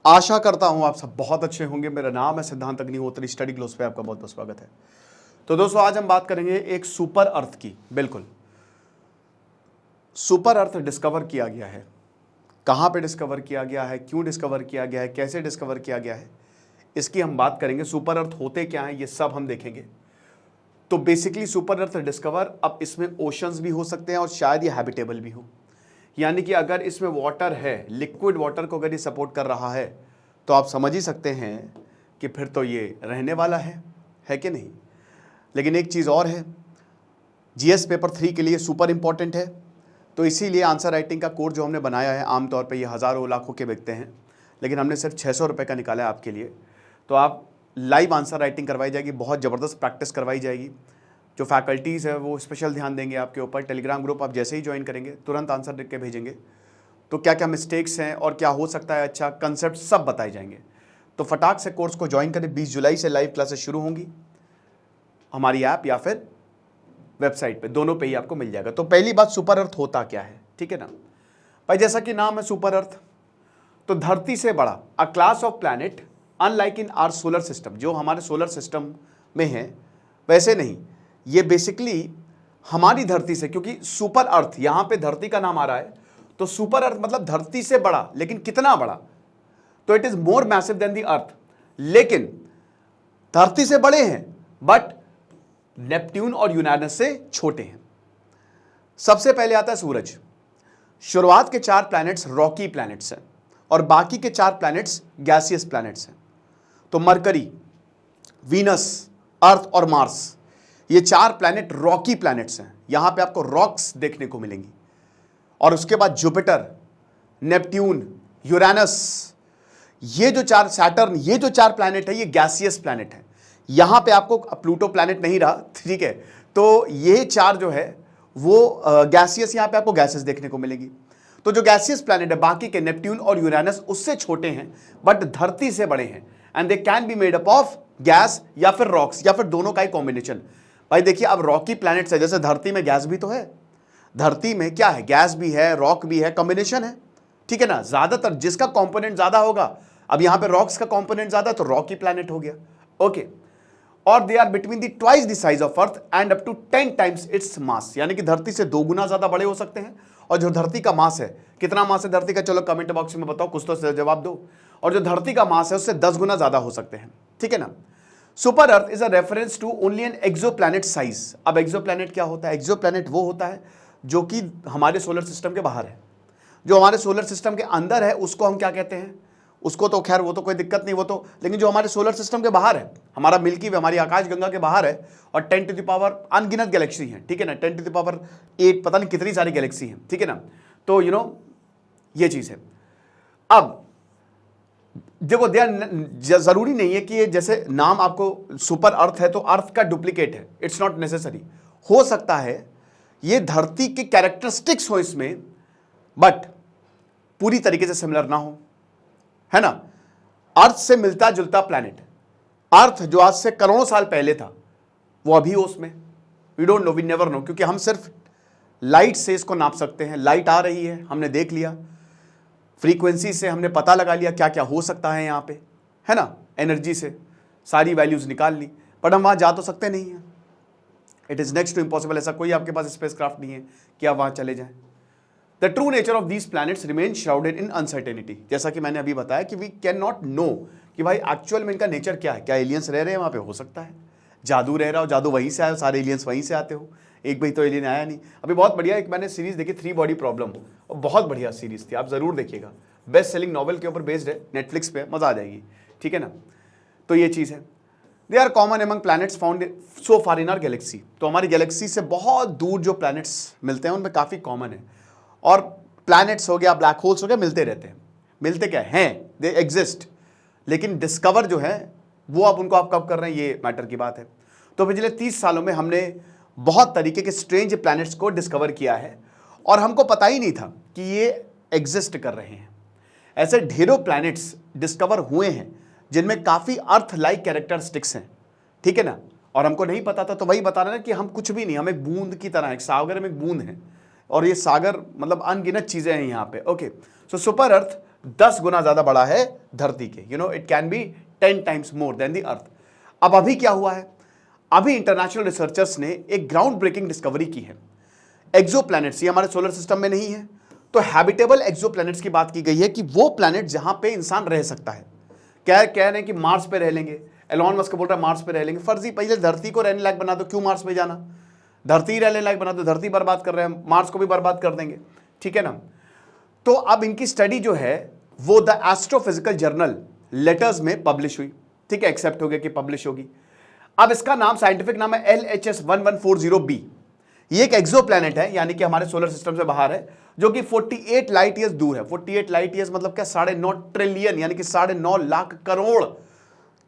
आशा करता हूं आप सब बहुत अच्छे होंगे। मेरा नाम है सिद्धांत अग्निहोत्री, स्टडी ग्लोस पे आपका बहुत बहुत स्वागत है। तो दोस्तों, आज हम बात करेंगे एक सुपर अर्थ की। बिल्कुल, सुपर अर्थ डिस्कवर किया गया है। कहां पे डिस्कवर किया गया है, क्यों डिस्कवर किया गया है, कैसे डिस्कवर किया गया है, इसकी हम बात करेंगे। सुपर अर्थ होते क्या हैं, ये सब हम देखेंगे। तो बेसिकली सुपर अर्थ डिस्कवर, अब इसमें ओशंस भी हो सकते हैं और शायद ये हैबिटेबल भी हो। यानी कि अगर इसमें वाटर है, लिक्विड वाटर को अगर ये सपोर्ट कर रहा है, तो आप समझ ही सकते हैं कि फिर तो ये रहने वाला है कि नहीं। लेकिन एक चीज़ और है, जीएस पेपर 3 के लिए सुपर इंपॉर्टेंट है। तो इसीलिए आंसर राइटिंग का कोर्स जो हमने बनाया है, आमतौर पे ये हज़ारों लाखों के बिकते हैं, लेकिन हमने सिर्फ 600 रुपये का निकाला है आपके लिए। तो आप लाइव आंसर राइटिंग करवाई जाएगी, बहुत ज़बरदस्त प्रैक्टिस करवाई जाएगी। जो फैकल्टीज़ है वो स्पेशल ध्यान देंगे आपके ऊपर। टेलीग्राम ग्रुप आप जैसे ही ज्वाइन करेंगे तुरंत आंसर लिख के भेजेंगे। तो क्या क्या मिस्टेक्स हैं और क्या हो सकता है, अच्छा कंसेप्ट सब बताए जाएंगे। तो फटाक से कोर्स को ज्वाइन करें। 20 जुलाई से लाइव क्लासेस शुरू होंगी, हमारी ऐप या फिर वेबसाइट पे, दोनों पे ही आपको मिल जाएगा। तो पहली बात, सुपर अर्थ होता क्या है, ठीक है ना भाई। जैसा कि नाम है सुपर अर्थ, तो धरती से बड़ा, a class of planet unlike in our solar system. जो हमारे सोलर सिस्टम में है वैसे नहीं, ये बेसिकली हमारी धरती से, क्योंकि सुपर अर्थ यहां पे धरती का नाम आ रहा है, तो सुपर अर्थ मतलब धरती से बड़ा। लेकिन कितना बड़ा, तो it is more massive than the earth. लेकिन धरती से बड़े हैं, बट नेपट्यून और यूरेनस से छोटे हैं। सबसे पहले आता है सूरज। शुरुआत के 4 प्लैनेट्स रॉकी प्लैनेट्स हैं और बाकी के 4 प्लैनेट्स गैसियस प्लैनेट्स हैं। तो मरकरी, वीनस, अर्थ और मार्स, ये 4 प्लैनेट रॉकी प्लैनेट्स हैं। यहां पे आपको रॉक्स देखने को मिलेंगी। और उसके बाद जुपिटर, नेपट्यून, यूरेनस, ये जो 4, सैटर्न, ये जो 4 प्लैनेट है, ये गैसियस प्लैनेट है। यहां पे आपको प्लूटो प्लैनेट नहीं रहा, ठीक है। तो ये 4 जो है वो गैसियस, यहां पे आपको गैसेस देखने को मिलेगी। तो जो गैसियस प्लैनेट है, बाकी के नेपट्यून और यूरेनस उससे छोटे हैं, बट धरती से बड़े हैं। And they can be made up of gas या फिर रॉक्स, या फिर दोनों का ही कॉम्बिनेशन। भाई देखिए, अब रॉकी प्लैनेट्स है, जैसे धरती में गैस भी तो है, धरती में क्या है, गैस भी है, रॉक भी है, कॉम्बिनेशन है, ठीक है ना। ज्यादातर जिसका कंपोनेंट ज्यादा होगा, अब यहां पे रॉक्स का कंपोनेंट ज्यादा, तो रॉकी प्लैनेट हो गया, ओके। और they are between the twice the size of earth and up to 10 times its mass. यानी कि धरती से 2 गुना ज्यादा बड़े हो सकते हैं। और जो धरती का मास है, कितना मास है धरती का, चलो कमेंट बॉक्स में बताओ, कुछ तो जवाब दो। और जो धरती का मास है उससे 10 गुना ज्यादा हो सकते हैं, ठीक है ना। Super earth is a reference to only an exoplanet size. अब एक्सोप्लैनेट क्या होता है? एक्सोप्लैनेट वो होता है जो कि हमारे सोलर सिस्टम के बाहर है। जो हमारे सोलर सिस्टम के अंदर है उसको हम क्या कहते हैं, उसको तो खैर वो तो कोई दिक्कत नहीं, वो तो, लेकिन जो हमारे सोलर सिस्टम के बाहर है, हमारा मिल्की वे, हमारी आकाश गंगा के बाहर है, और 10 टू द पावर अनगिनत गैलेक्सी है, ठीक है ना। 10 टू द पावर 8 पता नहीं कितनी सारी गैलेक्सी हैं, ठीक है ना। तो ये चीज है। अब देखो, जरूरी नहीं है कि ये जैसे नाम आपको सुपर अर्थ है तो अर्थ का डुप्लीकेट है, इट्स नॉट नेसेसरी। हो सकता है ये धरती के कैरेक्टरिस्टिक्स हो इसमें, बट पूरी तरीके से सिमिलर ना हो, है ना। अर्थ से मिलता जुलता प्लैनेट, अर्थ जो आज से करोड़ों साल पहले था, वो अभी हो उसमें। We don't know, we never know, क्योंकि हम सिर्फ लाइट से इसको नाप सकते हैं। लाइट आ रही है, हमने देख लिया, फ्रीक्वेंसी से हमने पता लगा लिया क्या क्या हो सकता है यहाँ पे, है ना। एनर्जी से सारी वैल्यूज निकाल ली, बट हम वहां जा तो सकते नहीं हैं। It is next to impossible. ऐसा कोई आपके पास स्पेसक्राफ्ट नहीं है कि आप वहां चले जाएं। The true nature of these planets remain shrouded in uncertainty. जैसा कि मैंने अभी बताया कि वी कैन नॉट नो कि भाई एक्चुअल में इनका नेचर क्या है। क्या एलियंस रह रहे हैं वहां पे? हो सकता है जादू रह रहा हो, जादू वहीं से आया, सारे एलियंस वहीं से आते हो। एक भाई तो एलियन आया नहीं। अभी बहुत बढ़िया एक मैंने सीरीज देखी, 3 बॉडी प्रॉब्लम, और बहुत बढ़िया सीरीज थी, आप जरूर देखिएगा। बेस्ट सेलिंग नॉवल के ऊपर बेस्ड है, नेटफ्लिक्स पे, मजा आ जाएगी, ठीक है ना। तो ये चीज है। They are common among planets found so far in our galaxy. तो हमारी गैलेक्सी से बहुत दूर जो प्लैनेट्स मिलते हैं उनमें काफी कॉमन है। और प्लैनेट्स हो गया, ब्लैक होल्स हो गया, मिलते रहते हैं। मिलते क्या हैं, दे एग्जिस्ट, लेकिन डिस्कवर जो है वो आप उनको आप कब कर रहे हैं, ये मैटर की बात है। तो पिछले 30 सालों में हमने बहुत तरीके के स्ट्रेंज प्लैनेट्स को डिस्कवर किया है, और हमको पता ही नहीं था कि ये एग्जिस्ट कर रहे हैं। ऐसे ढेरों प्लैनेट्स डिस्कवर हुए हैं जिनमें काफी अर्थ लाइक कैरेक्टरिस्टिक्स हैं, ठीक है ना। और हमको नहीं पता था, तो वही बता रहे हैं कि हम कुछ भी नहीं, हम एक बूंद की तरह, एक सागर में एक बूंद है, और ये सागर मतलब अनगिनत चीजें हैं यहाँ पे। ओके, सो सुपर अर्थ 10 गुना ज्यादा बड़ा है धरती के, it can be 10 times more than the अर्थ। अब अभी क्या हुआ है, अभी इंटरनेशनल रिसर्चर्स ने एक ग्राउंड ब्रेकिंग डिस्कवरी की है। एक्सोप्लैनेट्स, ये हमारे सोलर सिस्टम में नहीं है, तो हैबिटेबल एक्सोप्लैनेट्स की बात की गई है कि वो प्लैनेट जहां पे इंसान रह सकता है। क्या कह रहे हैं कि मार्स पे रह लेंगे, एलॉन मस्क बोल रहा है मार्स पे रह लेंगे। फर्जी, पहले धरती को रहने लायक बना दो, क्यों मार्स पे जाना? धरती रहने लायक बना दो, धरती बर्बाद कर रहे हैं, मार्स को भी बर्बाद कर देंगे, ठीक है ना। तो अब इनकी स्टडी जो है वो द एस्ट्रोफिजिकल जर्नल लेटर्स में पब्लिश हुई, ठीक है, एक्सेप्ट हो गया कि पब्लिश होगी। अब इसका नाम, साइंटिफिक नाम है LHS 1140b। ये एक एक्सोप्लैनेट है, यानी कि हमारे सोलर सिस्टम से बाहर है, जो कि 48 लाइट ईयर्स दूर है। 48 लाइट ईयर्स मतलब क्या, 9.5 ट्रिलियन यानी कि 9.5 लाख करोड़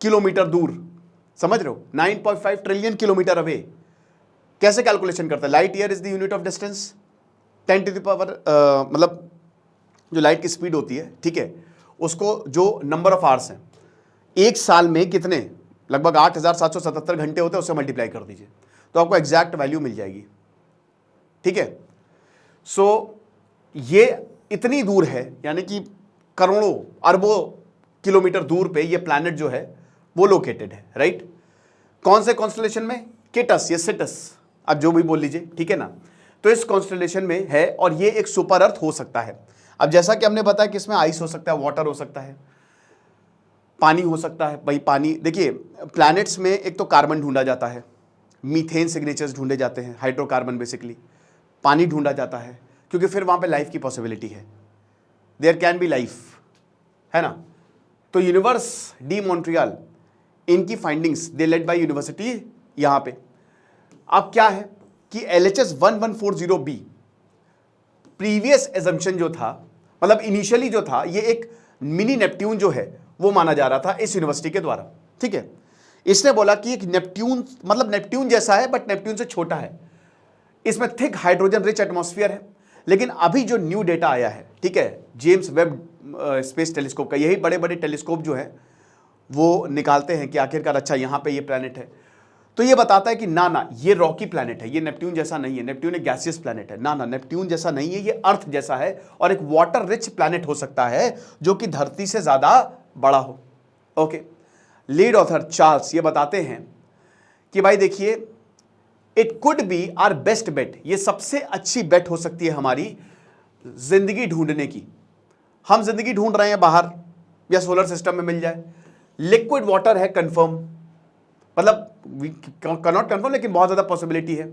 किलोमीटर दूर, समझ रहे हो, 9.5 ट्रिलियन किलोमीटर अवे। कैसे कैलकुलेशन करता है? Light year is the unit of distance, 10 to the power, मतलब जो लाइट की स्पीड होती है, ठीक है, उसको जो नंबर ऑफ आवर्स हैं, एक साल में कितने, लगभग 8,777 घंटे होते हैं, उससे मल्टीप्लाई कर दीजिए तो आपको एग्जैक्ट वैल्यू मिल जाएगी, ठीक है। सो ये इतनी दूर है, यानी कि करोड़ों अरबों किलोमीटर दूर पे ये प्लैनेट जो है वो लोकेटेड है, राइट। कौन से कॉन्स्टलेशन में? किटस या सिटस, आप जो भी बोल लीजिए, ठीक है ना। तो इस कॉन्स्टलेशन में है और ये एक सुपर अर्थ हो सकता है। अब जैसा कि हमने बताया कि इसमें आइस हो सकता है, वाटर हो सकता है, पानी हो सकता है। भाई पानी, देखिए प्लैनेट्स में एक तो कार्बन ढूंढा जाता है, मीथेन सिग्नेचर्स ढूंढे जाते हैं, हाइड्रोकार्बन बेसिकली, पानी ढूंढा जाता है, क्योंकि फिर वहां पे लाइफ की पॉसिबिलिटी है, देयर कैन बी लाइफ, है ना। तो यूनिवर्स डी मॉन्ट्रियल, इनकी findings they led by university यहां पे। अब क्या है कि LHS 1140b प्रीवियस एजम्पशन जो था, मतलब इनिशियली जो था, ये एक मिनी नेपट्यून जो है वो माना जा रहा था इस यूनिवर्सिटी के द्वारा, ठीक है। इसने बोला कि एक नेपट्यून, मतलब नेपट्यून जैसा है बट नेपट्यून से छोटा है, इसमें थिक हाइड्रोजन रिच एटमॉस्फेयर है। लेकिन अभी जो न्यू डेटा आया है, ठीक है, जेम्स वेब स्पेस टेलीस्कोप का, यही बड़े बड़े टेलीस्कोप जो है वो निकालते हैं कि आखिरकार अच्छा यहाँ पे ये प्लैनेट है, तो ये बताता है कि ना ये रॉकी प्लैनेट है, ये नेपट्यून जैसा नहीं है, नेपट्यून एक गैसियस प्लैनेट है, ना नेपट्यून जैसा नहीं है, ये अर्थ जैसा है और एक वाटर रिच प्लैनेट हो सकता है जो कि धरती से ज्यादा बड़ा हो। ओके, लीड ऑथर चार्ल्स ये बताते हैं कि भाई देखिए, it could be our best bet, ये सबसे अच्छी बेट हो सकती है हमारी जिंदगी ढूंढने की। हम जिंदगी ढूंढ रहे हैं बाहर या सोलर सिस्टम में मिल जाए, लिक्विड वाटर है कंफर्म, मतलब नॉट कंफर्म लेकिन बहुत ज्यादा पॉसिबिलिटी है।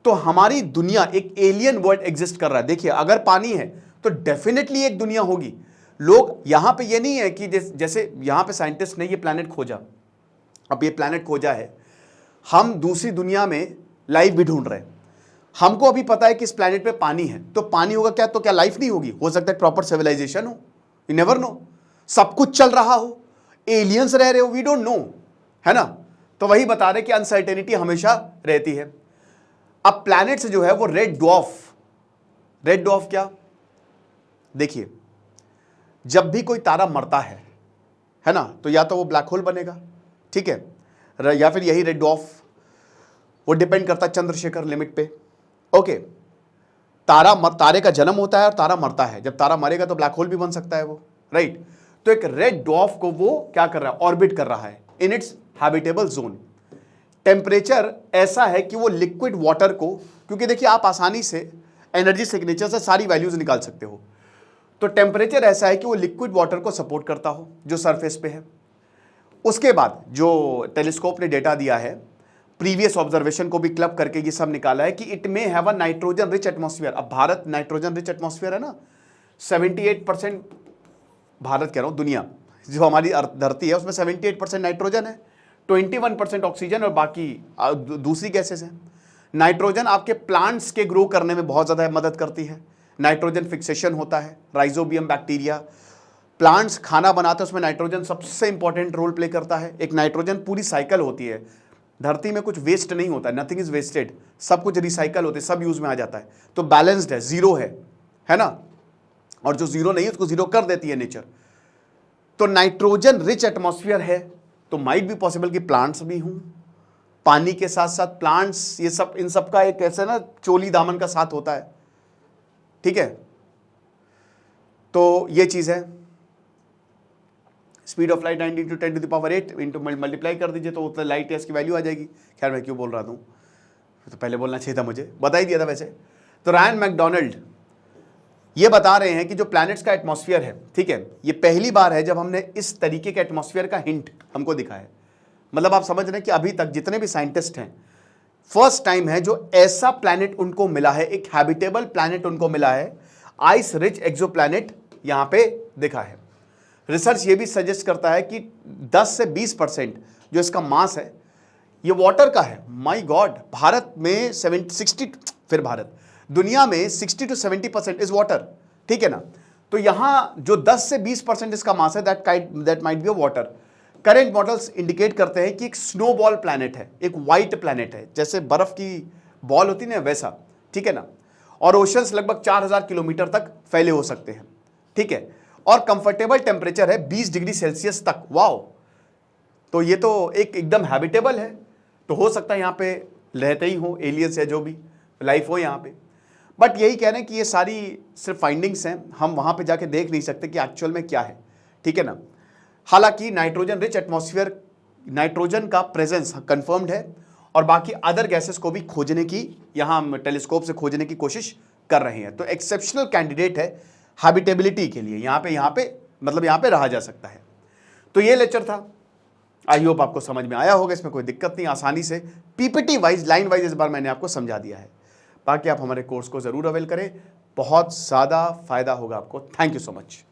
तो हमारी दुनिया, एक एलियन वर्ल्ड एग्जिस्ट कर रहा है। देखिए अगर पानी है तो डेफिनेटली एक दुनिया होगी। लोग यहां पे ये नहीं है कि जैसे यहां पे साइंटिस्ट ने ये प्लैनेट खोजा, अब ये प्लैनेट खोजा है, हम दूसरी दुनिया में लाइफ भी ढूंढ रहे हैं। हमको अभी पता है कि इस प्लैनेट पे पानी है, तो पानी होगा क्या, तो क्या लाइफ नहीं होगी? हो सकता है प्रॉपर सिविलाइजेशन हो, यू नेवर नो, सब कुछ चल रहा हो, एलियंस रह रहे हो, वी डोंट नो, है ना। तो वही बता रहे कि अनसर्टेनिटी हमेशा रहती है। अब प्लैनेट्स जो है वो रेड ड्वार्फ क्या, देखिए जब भी कोई तारा मरता है ना, तो या तो वो ब्लैक होल बनेगा, ठीक है, या फिर यही रेड ड्वार्फ, वो डिपेंड करता है चंद्रशेखर लिमिट पे। ओके, तारे का जन्म होता है और तारा मरता है, जब तारा मरेगा तो ब्लैक होल भी बन सकता है वो, राइट। तो एक रेड ड्वार्फ को वो क्या कर रहा है, ऑर्बिट कर रहा है in its habitable zone. Temperature ऐसा है कि वो लिक्विड वाटर को, क्योंकि देखिए आप आसानी से एनर्जी सिग्नेचर से सारी वैल्यूज निकाल सकते हो, तो टेम्परेचर ऐसा है कि वो लिक्विड वाटर को सपोर्ट करता हो जो सरफेस पे है। उसके बाद जो टेलीस्कोप ने डेटा दिया है, प्रीवियस ऑब्जर्वेशन को भी क्लब करके ये सब निकाला है कि it may have a nitrogen rich atmosphere. अब भारत नाइट्रोजन रिच एटमॉस्फेयर है ना, 78%, भारत कह रहा हूं, दुनिया जो हमारी धरती है उसमें 78% नाइट्रोजन है, 21% ऑक्सीजन और बाकी दूसरी गैसेस हैं। नाइट्रोजन आपके प्लांट्स के ग्रो करने में बहुत ज़्यादा मदद करती है, नाइट्रोजन फिक्सेशन होता है, राइजोबियम बैक्टीरिया, प्लांट्स खाना बनाते हैं उसमें नाइट्रोजन सबसे इंपॉर्टेंट रोल प्ले करता है। एक नाइट्रोजन पूरी साइकिल होती है, धरती में कुछ वेस्ट नहीं होता, नथिंग इज वेस्टेड, सब कुछ रिसाइकल होते, सब यूज में आ जाता है, तो बैलेंस्ड है, जीरो है ना, और जो जीरो नहीं है उसको जीरो कर देती है नेचर। तो नाइट्रोजन रिच एटमॉस्फेयर है, तो माइट भी पॉसिबल कि प्लांट्स भी हों, पानी के साथ साथ प्लांट्स, ये सब, इन सब का एक ऐसे ना चोली दामन का साथ होता है, ठीक है, तो ये चीज़ है। Speed of light 9 × 10⁸ into multiply कर दीजिए तो उतना लाइट ईयर्स की वैल्यू आ जाएगी। खैर मैं क्यों बोल रहा हूँ, तो पहले बोलना चाहिए था, मुझे बता ही दिया था वैसे। तो रायन मैकडोनाल्ड ये बता रहे हैं कि जो प्लैनेट्स का एटमॉस्फेयर है, ठीक है, ये पहली बार है जब हमने इस तरीके के एटमॉस्फेयर का हिंट हमको दिखा है। मतलब आप समझ रहे हैं कि अभी तक जितने भी साइंटिस्ट हैं, फर्स्ट टाइम है जो ऐसा प्लैनेट उनको मिला है, एक हैबिटेबल प्लैनेट उनको मिला है, आइस रिच एक्सोप्लैनेट यहां पे दिखा है। रिसर्च ये भी सजेस्ट करता है कि 10 से 20% जो इसका मास है ये वाटर का है। माय गॉड, भारत में 60, फिर भारत, दुनिया में 60 to 70% इज वाटर, ठीक है ना। तो यहां जो 10 से 20% इसका मास है, that might be water. Current models indicate करते हैं कि एक स्नोबॉल प्लैनेट है, एक व्हाइट प्लैनेट है, जैसे बर्फ की बॉल होती है ना वैसा, ठीक है ना। और ओशंस लगभग 4000 किलोमीटर तक फैले हो सकते हैं, ठीक है। और कंफर्टेबल टेम्परेचर है 20 डिग्री सेल्सियस तक। वाओ, तो ये तो एक एकदम हैबिटेबल है। तो हो सकता है यहाँ पे रहते ही हो एलियंस या जो भी लाइफ हो यहाँ पे। बट यही कह रहे हैं कि ये सारी सिर्फ फाइंडिंग्स हैं, हम वहाँ पे जाके देख नहीं सकते कि एक्चुअल में क्या है, ठीक है ना। हालांकि नाइट्रोजन रिच एटमॉस्फेयर, नाइट्रोजन का प्रेजेंस कंफर्म्ड है और बाकी अदर गैसेस को भी खोजने की, यहाँ हम टेलीस्कोप से खोजने की कोशिश कर रहे हैं। तो एक्सेप्शनल कैंडिडेट है हैबिटेबिलिटी के लिए, यहाँ पे मतलब यहाँ पे रहा जा सकता है। तो ये लेक्चर था, आई होप आपको समझ में आया होगा, इसमें कोई दिक्कत नहीं, आसानी से पीपीटी वाइज, लाइन वाइज इस बार मैंने आपको समझा दिया है। बाकी आप हमारे कोर्स को जरूर अवेल करें, बहुत ज़्यादा फायदा होगा आपको। Thank you so much.